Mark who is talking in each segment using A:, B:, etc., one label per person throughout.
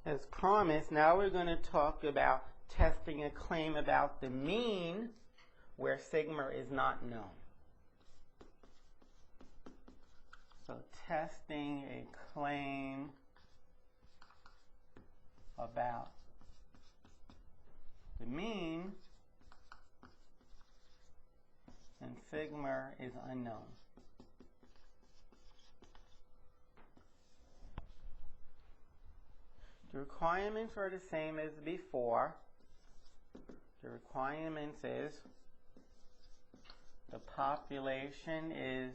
A: As promised, now we're going to talk about testing a claim about the mean where sigma is not known. So testing a claim about the mean and sigma is unknown. The requirements are the same as before. The requirements is the population is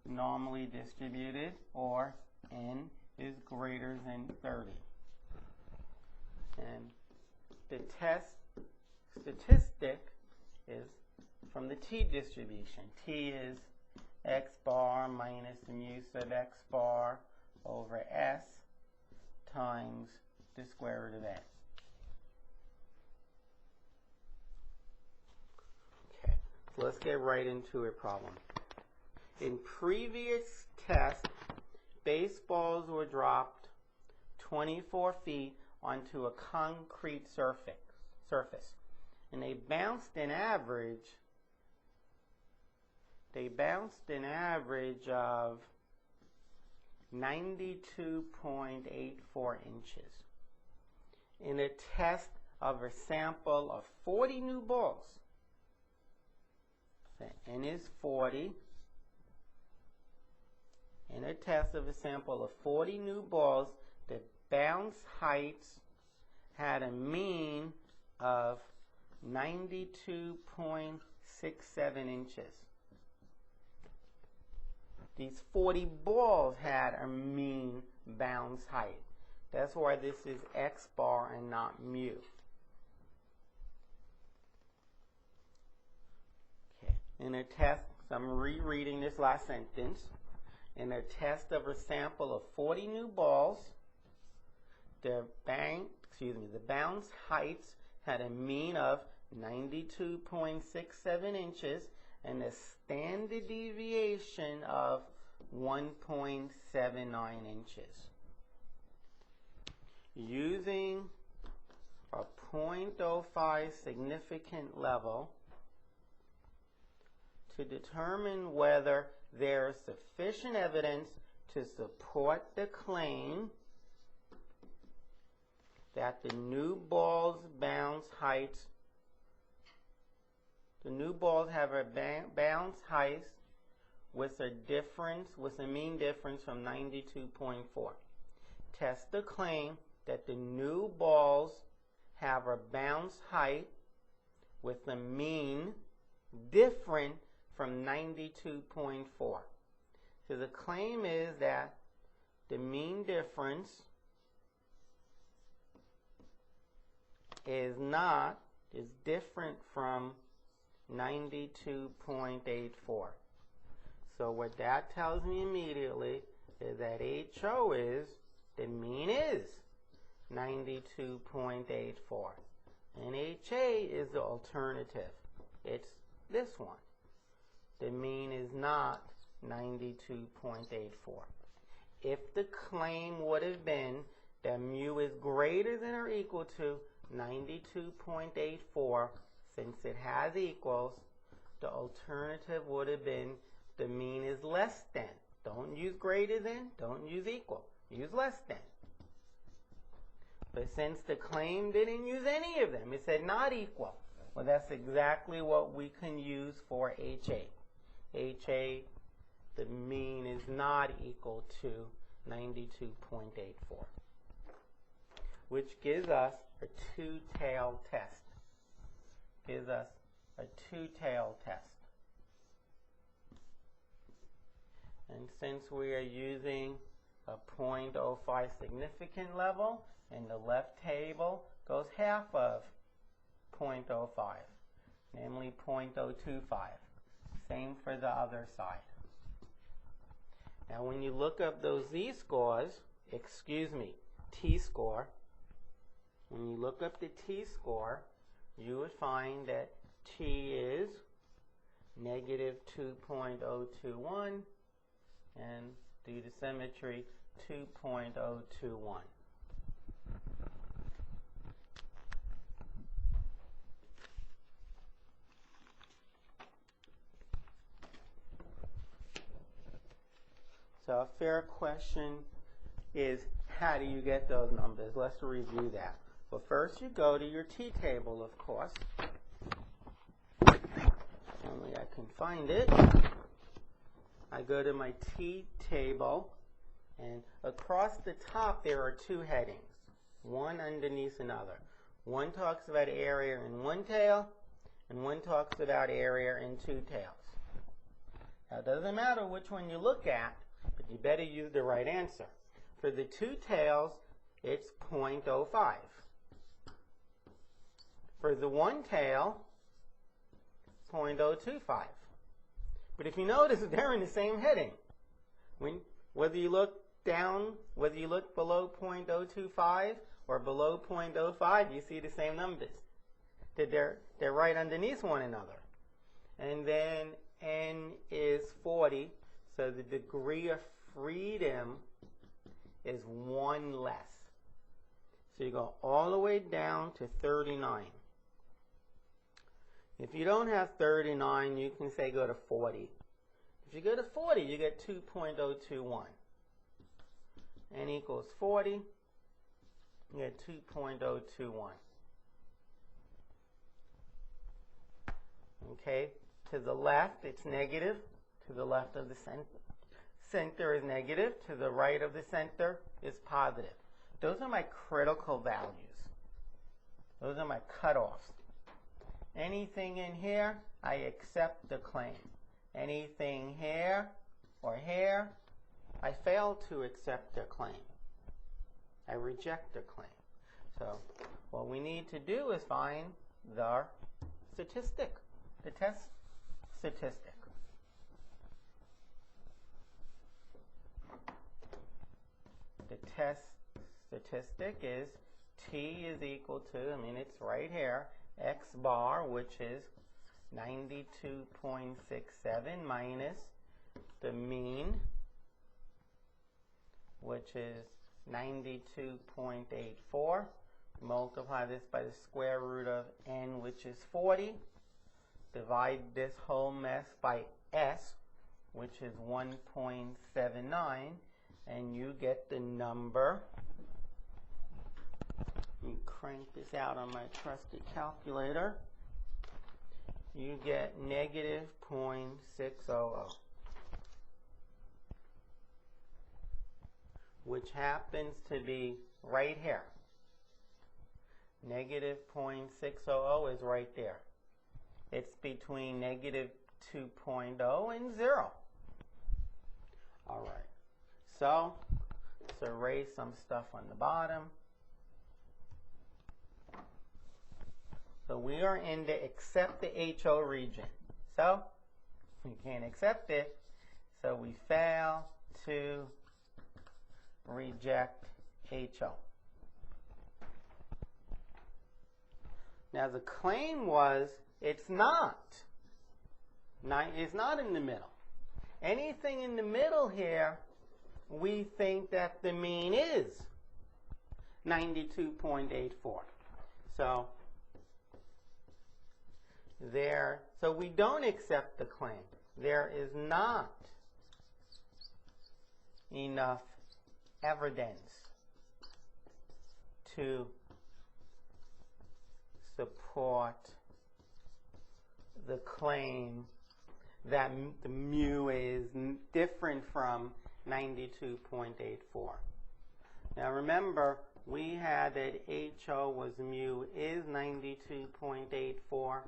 A: normally distributed, or n is greater than 30. And the test statistic is from the t distribution. T is x bar minus the mu sub x bar over s times the square root of n. Okay, so let's get right into a problem. In previous tests, baseballs were dropped 24 feet onto a concrete surface, and they bounced an average of 92.84 inches. In a test of a sample of 40 new balls, so n is 40. In a test of a sample of 40 new balls, the bounce heights had a mean of 92.67 inches. These 40 balls had a mean bounce height. That's why this is x bar and not mu. Okay. In a test, so I'm rereading this last sentence. In a test of a sample of 40 new balls, the bounce heights had a mean of 92.67 inches and a standard deviation of 1.79 inches. Using a 0.05 significant level to determine whether there is sufficient evidence to support the claim that the new balls bounce heights, the new balls have a bounce height with a mean difference from 92.4. Test the claim that the new balls have a bounce height with a mean different from 92.4. So the claim is that the mean difference is different from 92.84. So what that tells me immediately is that HO is, the mean is 92.84. And HA is the alternative. It's this one. The mean is not 92.84. If the claim would have been that mu is greater than or equal to 92.84, since it has equals, the alternative would have been the mean is less than. Don't use greater than, don't use equal. Use less than. But since the claim didn't use any of them, it said not equal. Well, that's exactly what we can use for HA. HA, the mean is not equal to 92.84, which gives us a two-tailed test. And since we are using a 0.05 significant level, and the left table goes half of 0.05, namely 0.025. Same for the other side. Now when you look up those t-score, when you look up the t-score, you would find that t is negative 2.021 and due to symmetry 2.021. So a fair question is, how do you get those numbers? Let's review that. Well, first you go to your t-table, of course. Only I can find it. I go to my t-table, and across the top there are two headings, one underneath another. One talks about area in one tail, and one talks about area in two tails. Now, it doesn't matter which one you look at, but you better use the right answer. For the two tails, it's 0.05. For the one tail, 0.025. But if you notice, they're in the same heading. Whether you look down, whether you look below 0.025 or below 0.05, you see the same numbers. They're right underneath one another. And then n is 40, so the degree of freedom is 1 less. So you go all the way down to 39. If you don't have 39, you can say go to 40. If you go to 40, you get 2.021. N equals 40, you get 2.021. Okay, to the left it's negative, to the left of the center is negative, to the right of the center is positive. Those are my critical values. Those are my cutoffs. Anything in here, I accept the claim. Anything here or here, I fail to accept the claim. I reject the claim. So what we need to do is find the statistic, the test statistic. The test statistic is T is equal to, it's right here, X bar, which is 92.67 minus the mean, which is 92.84. Multiply this by the square root of n, which is 40. Divide this whole mess by S, which is 1.79, and you get the number. Let me crank this out on my trusty calculator. You get negative 0.600, which happens to be right here. Negative 0.600 is right there. It's between negative 2.0 and 0. All right. So let's erase some stuff on the bottom. So we are in the accept the HO region. So we can't accept it, so we fail to reject HO. Now the claim was it's not in the middle. Anything in the middle here, we think that the mean is 92.84. So we don't accept the claim. There is not enough evidence to support the claim that the mu is different from 92.84. Now remember, we had that HO was mu is 92.84,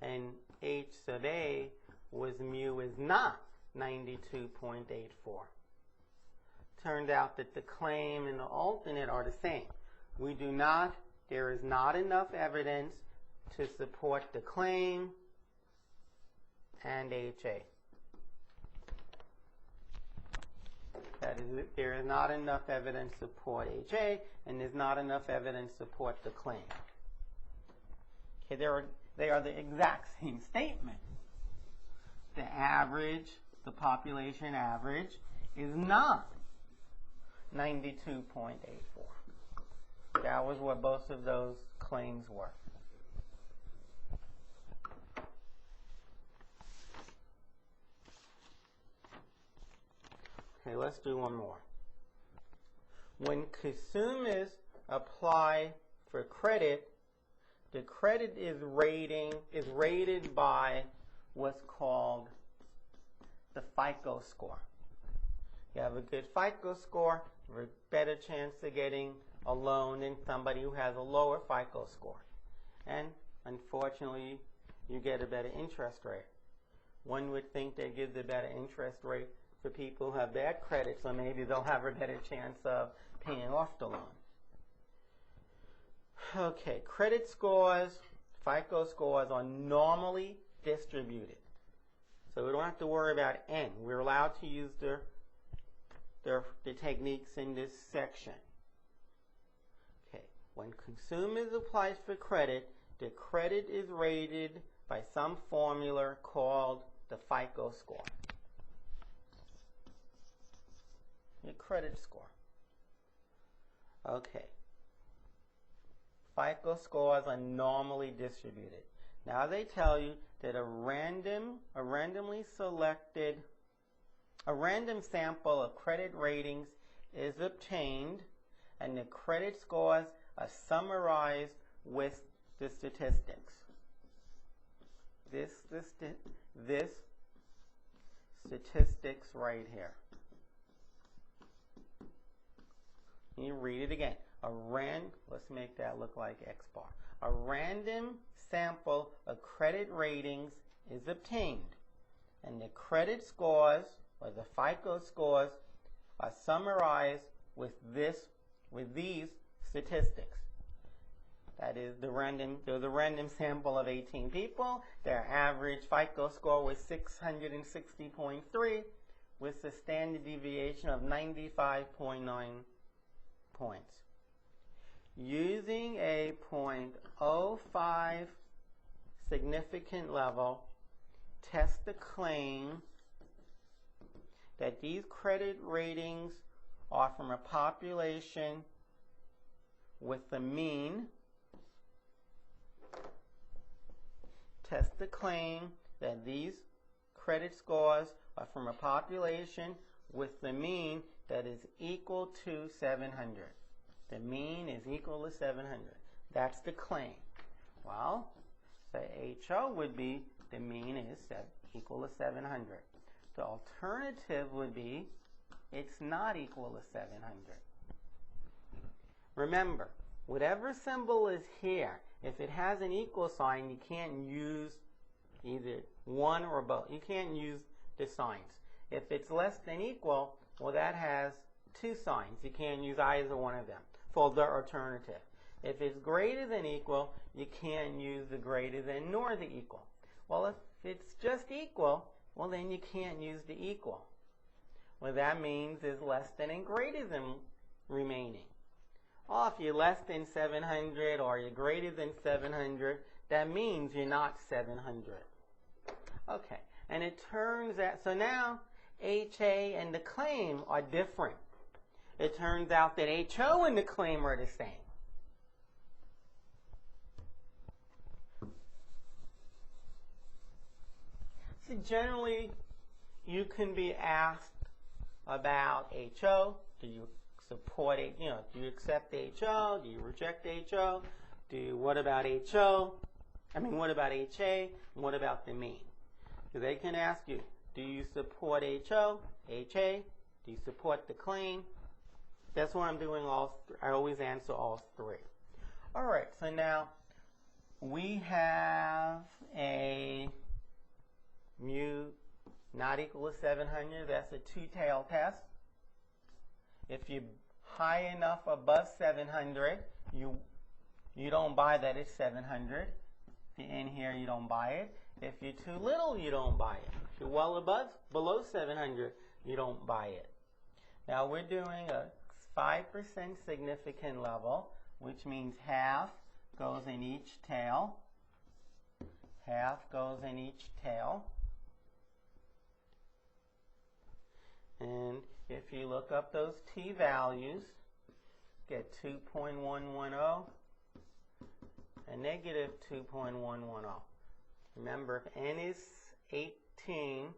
A: and H sub A was mu is not 92.84. Turned out that the claim and the alternate are the same. There is not enough evidence to support the claim and HA. That is, there is not enough evidence to support HA, and there's not enough evidence to support the claim. Okay, they are the exact same statement. The average, the population average, is not 92.84. That was what both of those claims were. Okay, let's do one more. When consumers apply for credit, the credit is rated by what's called the FICO score. You have a good FICO score, you have a better chance of getting a loan than somebody who has a lower FICO score. And unfortunately, you get a better interest rate. One would think that gives a better interest rate for people who have bad credit, so maybe they'll have a better chance of paying off the loan. Okay, credit scores, FICO scores are normally distributed. So we don't have to worry about N. We're allowed to use the techniques in this section. Okay, when consumers apply for credit, the credit is rated by some formula called the FICO score. Your credit score. Okay. FICO scores are normally distributed. Now they tell you that a random sample of credit ratings is obtained, and the credit scores are summarized with the statistics. This statistics right here. You read it again. Let's make that look like X bar. A random sample of credit ratings is obtained, and the credit scores, or the FICO scores, are summarized with these statistics. That is, there's a random sample of 18 people. Their average FICO score was 660.3, with a standard deviation of 95.9 points. Using a 0.05 significant level, test the claim that these credit ratings are from a population with the mean. Test the claim that these credit scores are from a population with the mean that is equal to 700. The mean is equal to 700. That's the claim. Well, the HO would be the mean is equal to 700. The alternative would be it's not equal to 700. Remember, whatever symbol is here, if it has an equal sign, you can't use either one or both. You can't use the signs. If it's less than equal, well, that has two signs. You can't use either one of them for the alternative. If it's greater than equal, you can't use the greater than nor the equal. Well, if it's just equal, well, then you can't use the equal. What that means is less than and greater than remaining. Well, if you're less than 700 or you're greater than 700, that means you're not 700. Okay, and it turns out, so now HA and the claim are different. It turns out that HO and the claim are the same. So generally, you can be asked about HO. Do you support it? Do you accept HO? Do you reject HO? What about HO? What about HA? And what about the mean? So they can ask you, do you support HO, HA? Do you support the claim? That's what I'm doing I always answer all three. All right, so now we have a mu not equal to 700. That's a two-tailed test. If you're high enough above 700, you don't buy that it's 700. If you're in here, you don't buy it. If you're too little, you don't buy it. If you're well below 700, you don't buy it. Now we're doing a 5% significant level, which means half goes in each tail. Half goes in each tail. And if you look up those t values, get 2.110 and negative 2.110. Remember, if n is 18,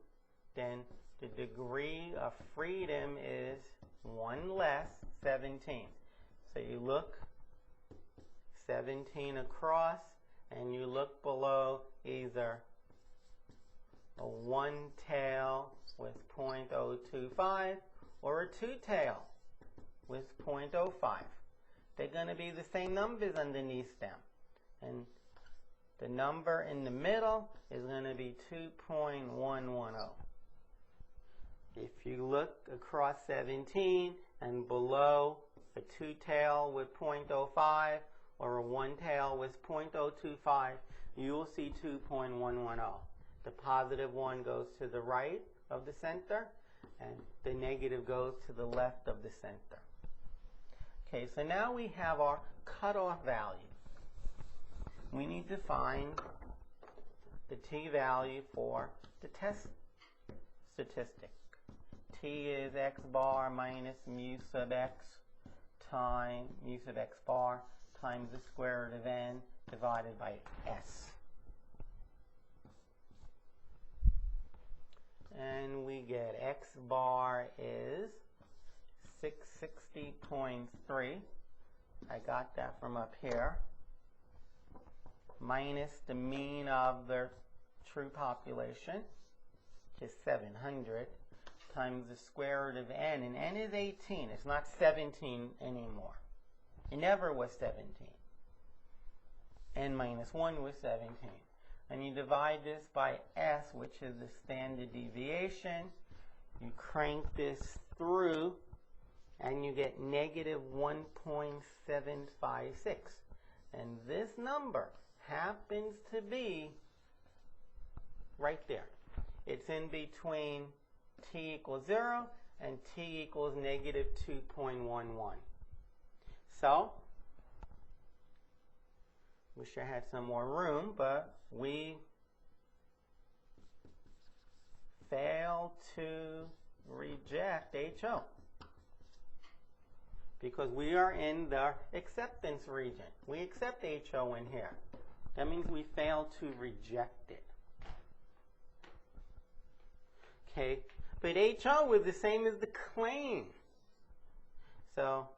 A: then the degree of freedom is 1 less 17. So you look 17 across, and you look below either a 1 tail with 0.025 or a 2 tail with 0.05. They're going to be the same numbers underneath them. And the number in the middle is going to be 2.110. If you look across 17 and below a 2 tail with 0.05 or a 1 tail with 0.025, you will see 2.110. The positive one goes to the right of the center, and the negative goes to the left of the center. Okay, so now we have our cutoff value. We need to find the t-value for the test statistic. T is x bar minus mu sub x times mu sub x bar times the square root of n divided by s. And we get x bar is 660.3. I got that from up here. Minus the mean of the true population, which is 700, times the square root of n. And n is 18. It's not 17 anymore. It never was 17. N minus 1 was 17. And you divide this by s, which is the standard deviation. You crank this through, and you get negative 1.756. And this number happens to be right there. It's in between t equals 0 and t equals negative 2.11. So, wish I had some more room, but we fail to reject HO because we are in the acceptance region. We accept HO in here. That means we fail to reject it. Okay, but HO is the same as the claim. So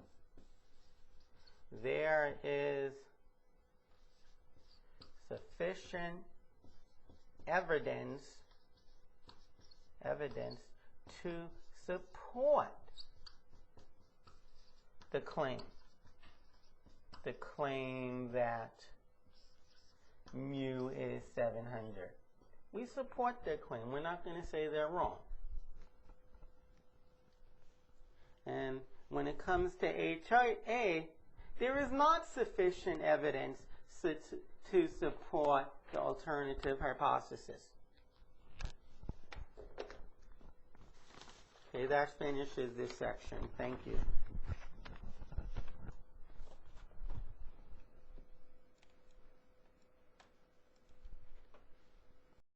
A: there is sufficient evidence to support the claim that mu is 700. We support their claim. We're not going to say they're wrong. And when it comes to HA, there is not sufficient evidence to support the alternative hypothesis. Okay, that finishes this section. Thank you.